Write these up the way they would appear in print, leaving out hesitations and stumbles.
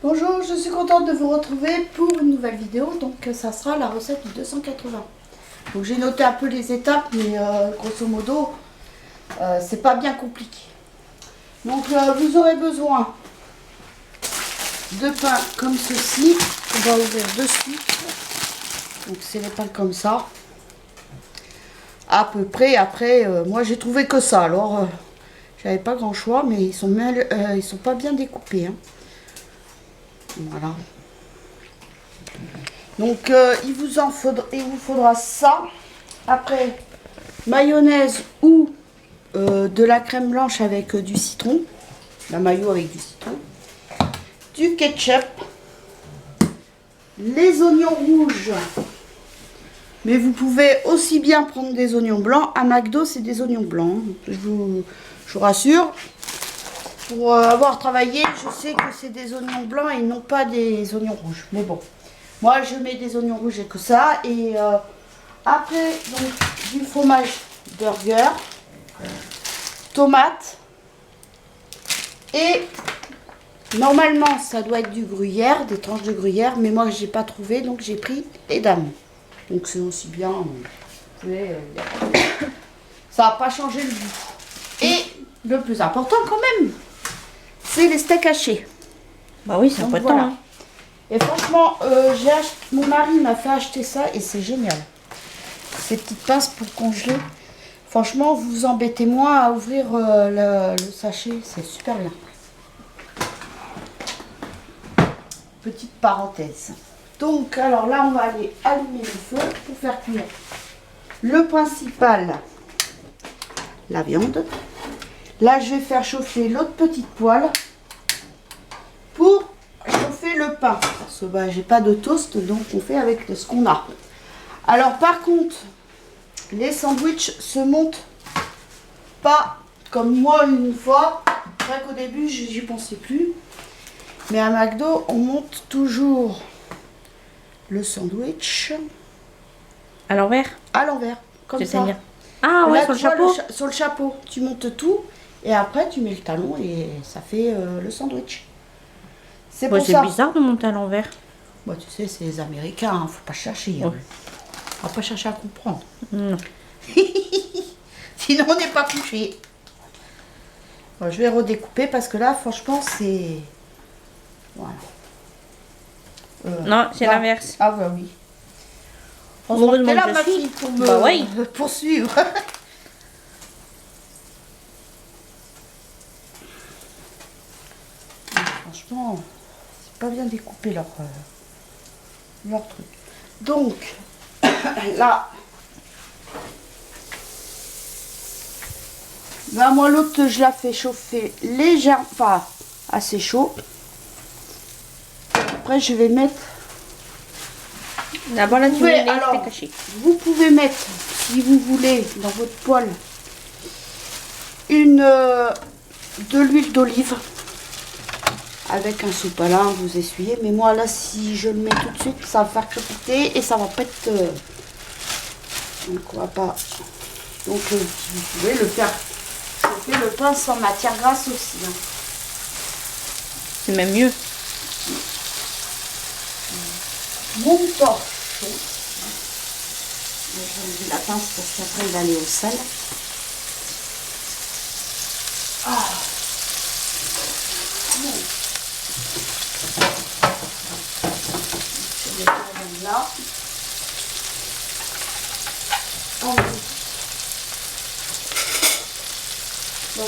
Bonjour, je suis contente de vous retrouver pour une nouvelle vidéo. Donc ça sera la recette du 280. Donc j'ai noté un peu les étapes, mais grosso modo, c'est pas bien compliqué. Donc vous aurez besoin de pains comme ceci. On va ouvrir de suite. Donc c'est les pains comme ça. À peu près. Après, moi j'ai trouvé que ça. Alors j'avais pas grand choix, mais ils sont pas bien découpés. Hein. Voilà. Donc il vous faudra ça. Après, mayonnaise ou de la crème blanche avec du citron. La mayo avec du citron. Du ketchup. Les oignons rouges. Mais vous pouvez aussi bien prendre des oignons blancs. À McDo, c'est des oignons blancs. Je vous rassure. Pour avoir travaillé, je sais que c'est des oignons blancs et non pas des oignons rouges. Mais bon, moi je mets des oignons rouges et que ça. Et après, donc du fromage burger, tomate. Et normalement, ça doit être du gruyère, des tranches de gruyère. Mais moi, j'ai pas trouvé, donc j'ai pris les dames. Donc c'est aussi bien. Ça va pas changer le goût. Et le plus important quand même, c'est les steaks hachés. Bah oui, c'est important. Voilà. Hein. Et franchement, mon mari m'a fait acheter ça et c'est génial. Ces petites pinces pour congeler. Franchement, vous vous embêtez moins à ouvrir le sachet. C'est super bien. Petite parenthèse. Donc, alors là, on va aller allumer le feu pour faire cuire le principal, la viande. Là, je vais faire chauffer l'autre petite poêle pour chauffer le pain. Parce que bah, j'ai pas de toast, donc on fait avec ce qu'on a. Alors, par contre, les sandwichs se montent pas comme moi une fois. C'est vrai qu'au début, j'y pensais plus. Mais à McDo, on monte toujours le sandwich à l'envers. À l'envers, comme ça. Ah ouais, là, sur le chapeau. Sur le chapeau, tu montes tout. Et après, tu mets le talon et ça fait le sandwich. C'est pour ça. C'est bizarre de monter à l'envers. Bon, tu sais, c'est les Américains, hein, faut pas chercher. Hein. On va pas chercher à comprendre. Non. Sinon, on n'est pas couché. Bon, je vais redécouper parce que là, franchement, c'est... Voilà. Non, c'est l'inverse. Ah bah oui. On se monte là, ma fille, pour me poursuivre. Franchement, c'est pas bien découpé leur truc. Donc, là, ben moi l'autre, je la fais chauffer légèrement, enfin assez chaud. Après, je vais mettre... D'abord, là, tu mets les steaks hachés. Vous pouvez mettre, si vous voulez, dans votre poêle, de l'huile d'olive. Avec un sopalin, vous essuyez. Mais moi, là, si je le mets tout de suite, ça va faire crépiter et ça va pas être... Donc, on va pas... Donc, vous pouvez le faire chauffer le pain sans matière grasse aussi. Hein. C'est même mieux. Mon torchon. Je vais enlever la pince parce qu'après, il va aller au sel. Ah. Bon. Je vais le là. Oh oui. Bon,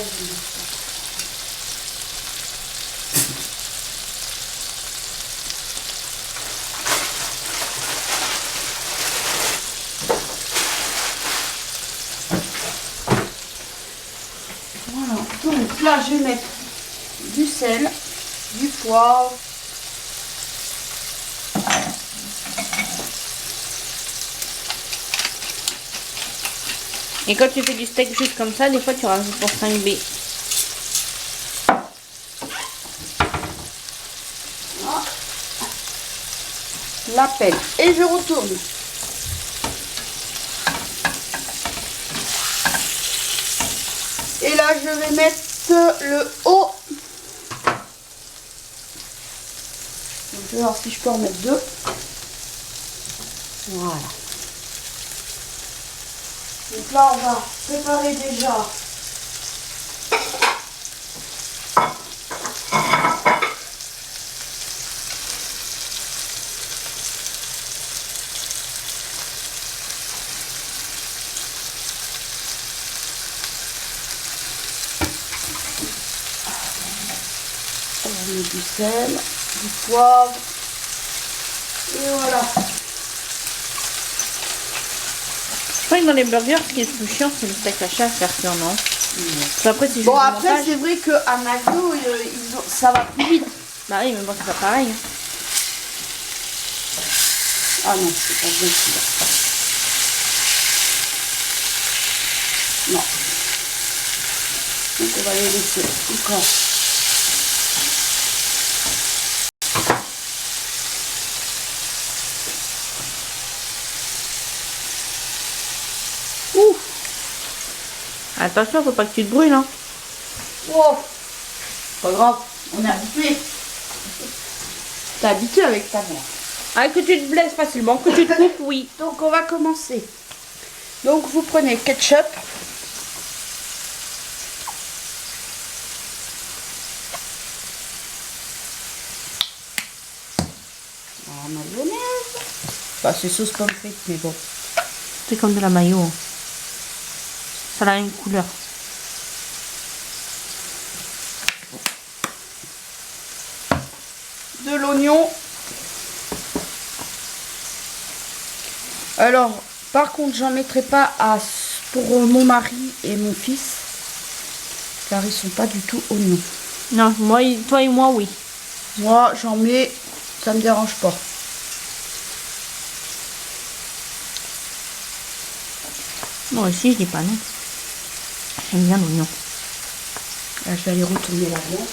voilà. Donc là, je vais mettre du sel, du poivre. Et quand tu fais du steak juste comme ça, des fois tu rajoutes pour 5B. Voilà. La pelle. Et je retourne. Et là, je vais mettre le haut je vais voir si je peux en mettre 2. Voilà. Donc là, on va préparer déjà on met du sel, du poivre et voilà. Je crois que dans les burgers, ce qui est le plus chiant, c'est le steak haché à faire cuire, non? Après, c'est Bon, juste après, montage. c'est vrai qu'à McDo, ça va plus vite. Bah oui, mais bon, c'est pas pareil. Ah non, c'est pas bien celui-là. Non. Donc, on va les laisser encore. Ouf. Attention, faut pas que tu te brûles, hein. Wow. Pas grave, on est habitué. T'es habitué avec ta mère. Ah, que tu te blesses facilement, que tu te coupes, oui. Donc on va commencer. Donc vous prenez ketchup. La mayonnaise. Bah c'est sauce pomme frite, mais bon. C'est comme de la mayo. Ça a une couleur. De l'oignon. Alors, par contre, j'en mettrai pas pour mon mari et mon fils, car ils sont pas du tout oignons. Non, moi, toi et moi, oui. Moi, j'en mets, ça me dérange pas. Moi aussi, je dis pas non. J'aime bien l'oignon. Là, je vais aller retourner la viande.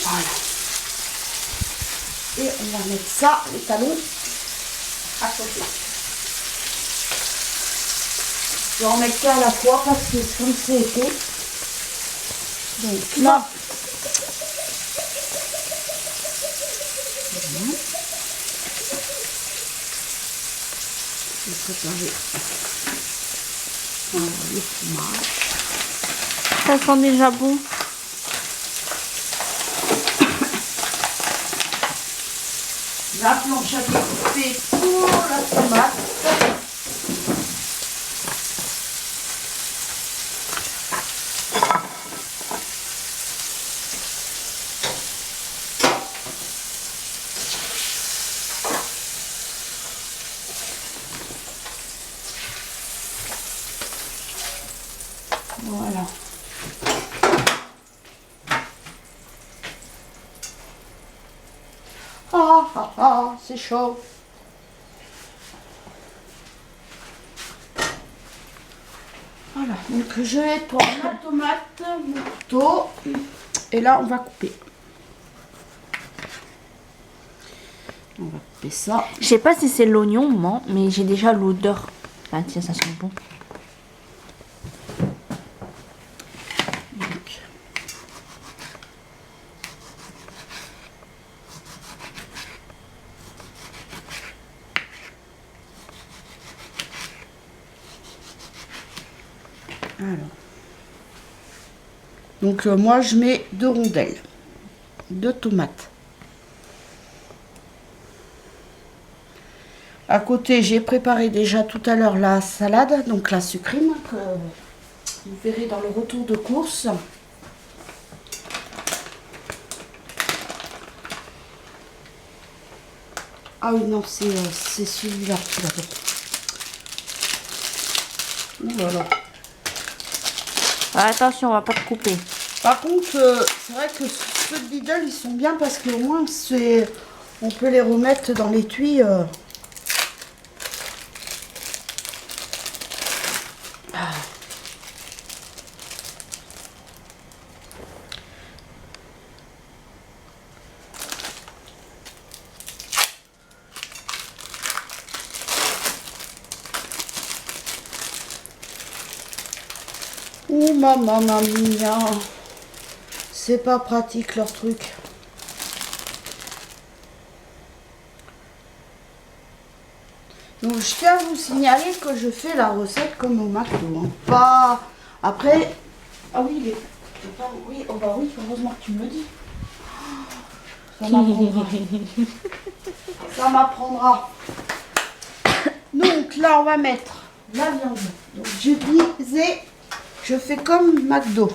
Voilà. Et on va mettre ça, les talons, à côté. Je vais en mettre qu'à la fois parce que comme c'est été. Donc là, je vais préparer le fromage. Ça sent déjà bon. La planche à découper pour la tomate. Voilà. Ah ah ah, c'est chaud. Voilà, donc je vais prendre la tomate, mon couteau, et là on va couper. On va couper ça. Je sais pas si c'est l'oignon, non, mais j'ai déjà l'odeur. Ah tiens, ça sent bon. Donc, alors. Donc moi je mets 2 rondelles de tomates. À côté, j'ai préparé déjà tout à l'heure la salade, donc la sucrine que vous verrez dans le retour de course. Ah oui, non, c'est celui-là qui va être. Voilà. Ah, attention, on va pas te couper. Par contre, c'est vrai que ceux de Lidl, ils sont bien parce qu'au moins, on peut les remettre dans l'étui. Oh maman mia. C'est pas pratique leur truc. Donc je tiens à vous signaler que je fais la recette comme au McDo. Hein. Pas après. Ah oui, oui, oh bah oui, heureusement que tu me le dis. Ça m'apprendra. Ça m'apprendra. Donc là, on va mettre la viande. Donc j'ai disais, je fais comme McDo.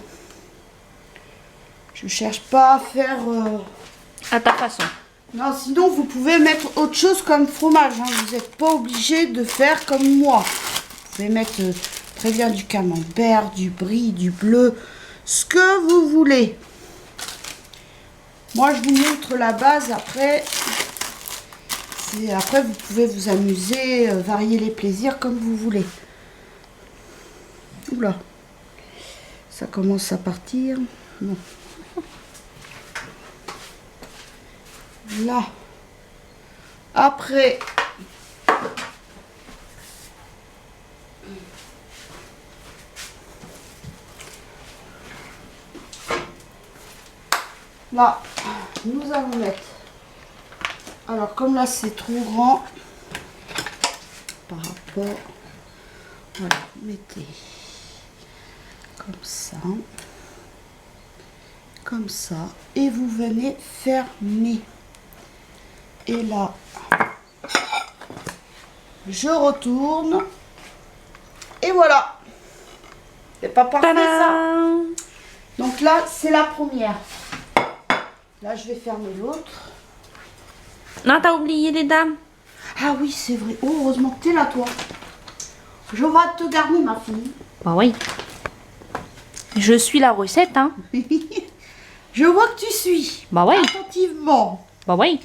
Je cherche pas à faire. À ta façon. Non, sinon vous pouvez mettre autre chose comme fromage. Hein. Vous n'êtes pas obligé de faire comme moi. Vous pouvez mettre très bien du camembert, du brie, du bleu, ce que vous voulez. Moi, je vous montre la base. Après, vous pouvez vous amuser, varier les plaisirs comme vous voulez. Oula, ça commence à partir. Non. Là. Après, là, nous allons mettre. Alors, comme là, c'est trop grand par rapport. Voilà, mettez comme ça. Comme ça. Et vous venez fermer. Et là, je retourne. Et voilà. C'est pas parfait ça. Donc là, c'est la première. Là, je vais fermer l'autre. Non, t'as oublié les dames. Ah oui, c'est vrai. Oh, heureusement que t'es là, toi. Je vais te garder, ma fille. Bah oui. Je suis la recette, hein. Je vois que tu suis. Bah oui. Attentivement. Bah oui.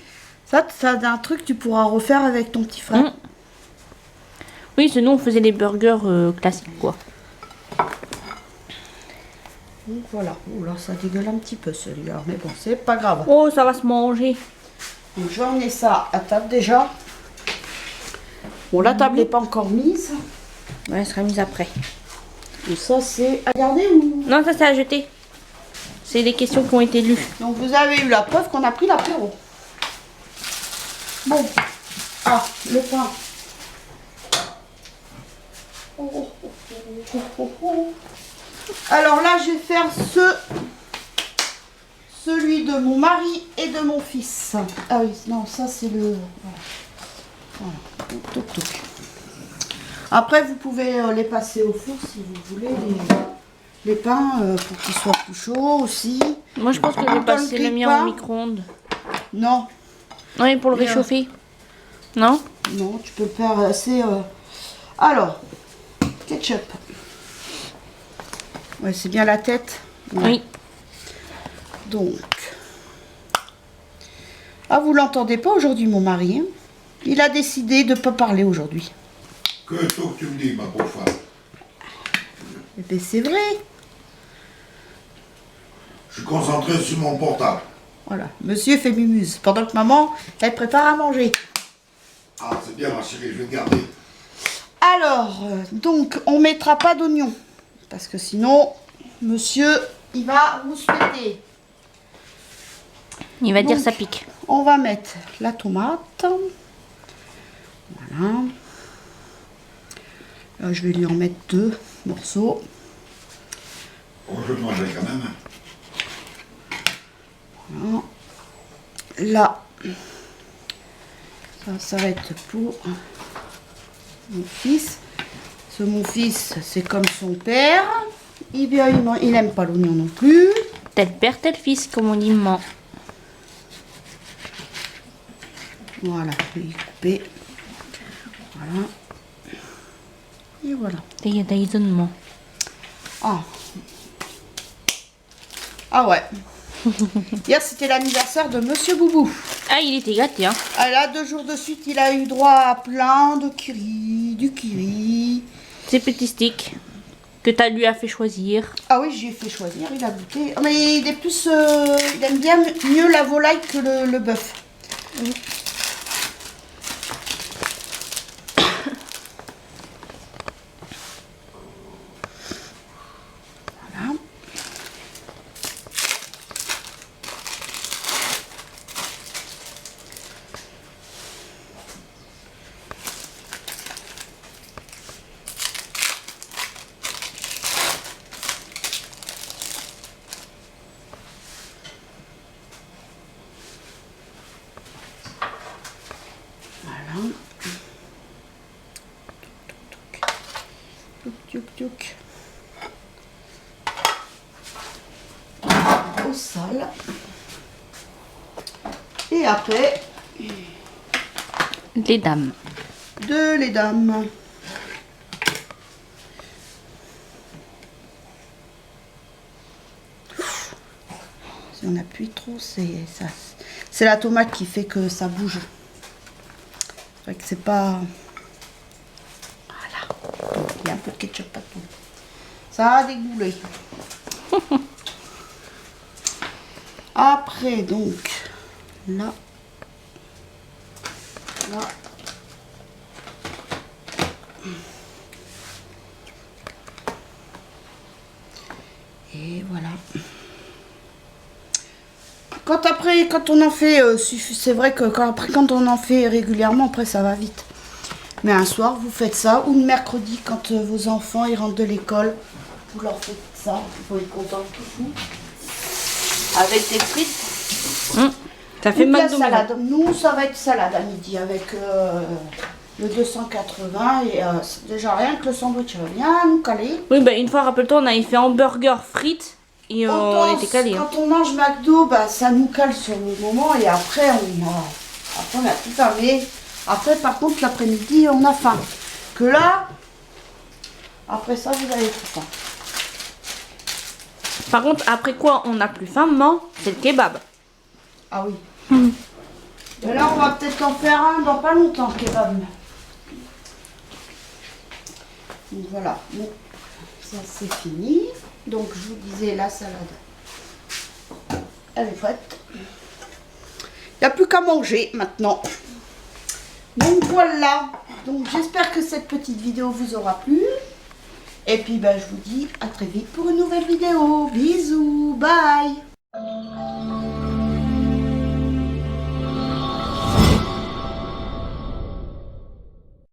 Ça c'est un truc que tu pourras refaire avec ton petit frère. Oui, sinon on faisait les burgers classiques, quoi. Donc voilà. Oh là, ça dégueule un petit peu celui-là. Mais bon, c'est pas grave. Oh, ça va se manger. Donc je vais emmener ça à table déjà. Bon, la table n'est pas encore mise. Ouais, elle sera mise après. Et ça, c'est à garder ou... Non, ça c'est à jeter. C'est les questions qui ont été lues. Donc vous avez eu la preuve qu'on a pris l'apéro. Bon. Ah, le pain. Oh, oh, oh, oh, oh, oh. Alors là, je vais faire celui de mon mari et de mon fils. Ah oui, non, ça c'est le... Voilà. Toc, toc. Après, vous pouvez les passer au four si vous voulez, les pains, pour qu'ils soient plus chauds aussi. Moi, je pense que je vais passer le mien au micro-ondes. Non. Oui, pour le réchauffer. Non? Non, tu peux le faire assez... Alors, ketchup. Ouais, c'est bien la tête. Ouais. Oui. Donc... Ah, vous l'entendez pas aujourd'hui, mon mari, hein? Il a décidé de ne pas parler aujourd'hui. Que faut que tu me dis, ma pauvre femme? Eh bien, c'est vrai. Je suis concentré sur mon portable. Voilà, monsieur fait mumuse, pendant que maman, elle prépare à manger. Ah, c'est bien, ma chérie, je vais te garder. Alors, donc, on mettra pas d'oignon. Parce que sinon, monsieur, il va vous souhaiter. Il va dire Donc, ça pique. On va mettre la tomate. Voilà. Là, je vais lui en mettre 2 morceaux. Oh, je mangerai quand même. Voilà. Là, ça va être pour mon fils. Mon fils, c'est comme son père. Il n'aime pas l'oignon non plus. Tel père, tel fils, comme on dit maman. Voilà, je vais y couper. Voilà. Et voilà. D'ailleurs. Ah. Ah ouais. Hier, c'était l'anniversaire de Monsieur Boubou. Ah, il était gâté, hein. Ah, là, 2 jours de suite, il a eu droit à plein de du kiwi. Ces petits sticks que tu lui as fait choisir. Ah oui, j'ai fait choisir, il a goûté. Oh, mais il est plus... il aime bien mieux la volaille que le bœuf. Oui. Voilà. Tchouk. Au sale. Et après, Les dames. de les dames. Si on appuie trop, c'est ça. C'est la tomate qui fait que ça bouge. C'est vrai que c'est pas. Voilà. Donc, il y a un peu de ketchup partout. Ça a dégoulé. Après, donc, là. Là. Et voilà. Quand on en fait, c'est vrai que quand on en fait régulièrement, après ça va vite. Mais un soir, vous faites ça, ou le mercredi, quand vos enfants ils rentrent de l'école, vous leur faites ça, ils vont être contents de tout. Avec des frites. Ça fait Ou de la mal de salade. Nous, ça va être salade à midi avec le 280 et déjà rien que le sandwich va bien nous caler. Oui, bah une fois, rappelle-toi, on avait fait hamburger frites et on était calés. Quand on mange McDo, bah, ça nous cale sur le moment et après on a tout faim. Mais après, par contre, l'après-midi, on a faim. Que là, après ça, vous avez tout faim. Par contre, après quoi on n'a plus faim, maman, c'est le kebab. Ah oui. Et là, on va peut-être en faire un dans pas longtemps, kebab. Donc voilà. Bon, ça c'est fini. Donc je vous disais, la salade, elle est prête. Il n'y a plus qu'à manger maintenant. Donc voilà. Donc j'espère que cette petite vidéo vous aura plu. Et puis ben, je vous dis à très vite pour une nouvelle vidéo. Bisous, bye.